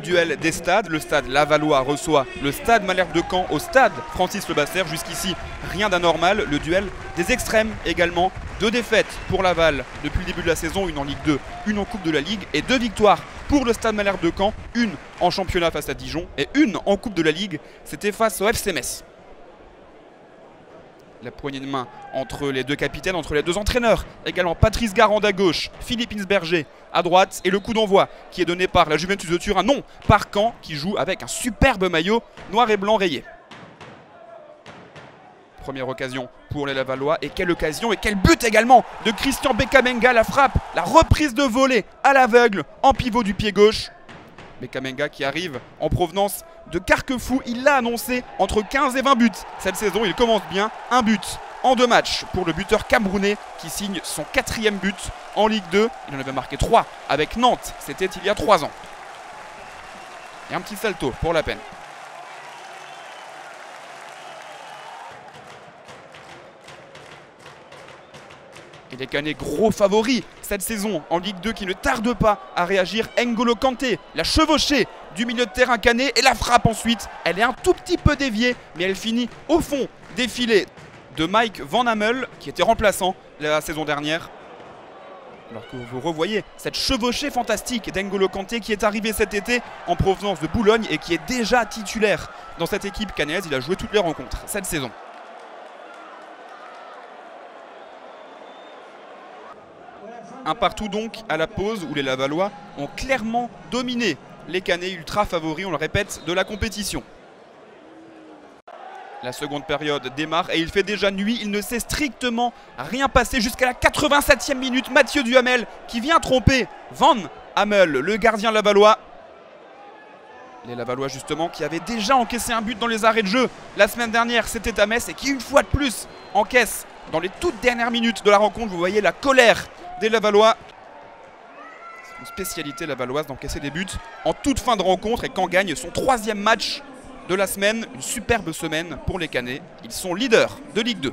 le duel des stades. Le stade Lavallois reçoit le stade Malherbe de Caen au stade Francis Lebasseur. Jusqu'ici, rien d'anormal. Le duel des extrêmes également. 2 défaites pour Laval depuis le début de la saison, une en Ligue 2, une en Coupe de la Ligue, et 2 victoires pour le stade Malherbe de Caen, une en championnat face à Dijon et une en Coupe de la Ligue, c'était face au FC Metz. La poignée de main entre les 2 capitaines, entre les 2 entraîneurs. Également Patrice Garande à gauche, Philippe Insberger à droite. Et le coup d'envoi qui est donné par la Juventus de Turin, non, par Caen, qui joue avec un superbe maillot noir et blanc rayé. Première occasion pour les Lavallois. Et quelle occasion et quel but également de Christian Bekamenga. La frappe, la reprise de volée à l'aveugle en pivot du pied gauche. Bekamenga qui arrive en provenance de Carquefou, il l'a annoncé, entre 15 et 20 buts. Cette saison, il commence bien, un but en 2 matchs pour le buteur camerounais qui signe son 4e but en Ligue 2. Il en avait marqué 3 avec Nantes, c'était il y a 3 ans. Et un petit salto pour la peine. Et les Canets gros favoris cette saison en Ligue 2 qui ne tarde pas à réagir. N'Golo Kanté, la chevauchée du milieu de terrain canet et la frappe ensuite. Elle est un tout petit peu déviée mais elle finit au fond des filets de Mike Van Hammel qui était remplaçant la saison dernière. Alors que vous revoyez cette chevauchée fantastique d'N'Golo Kanté qui est arrivé cet été en provenance de Boulogne et qui est déjà titulaire dans cette équipe canaise. Il a joué toutes les rencontres cette saison. Un partout donc à la pause où les Lavallois ont clairement dominé les Canets ultra favoris, on le répète, de la compétition. La seconde période démarre et il fait déjà nuit, il ne s'est strictement rien passé jusqu'à la 87e minute. Mathieu Duhamel qui vient tromper Van Hammel, le gardien lavallois. Les Lavallois justement qui avaient déjà encaissé un but dans les arrêts de jeu la semaine dernière, c'était à Metz, et qui une fois de plus encaisse dans les toutes dernières minutes de la rencontre. Vous voyez la colère des Lavallois. C'est une spécialité lavalloise d'encaisser des buts en toute fin de rencontre, et Caen gagne son 3e match de la semaine. Une superbe semaine pour les Canets. Ils sont leaders de Ligue 2.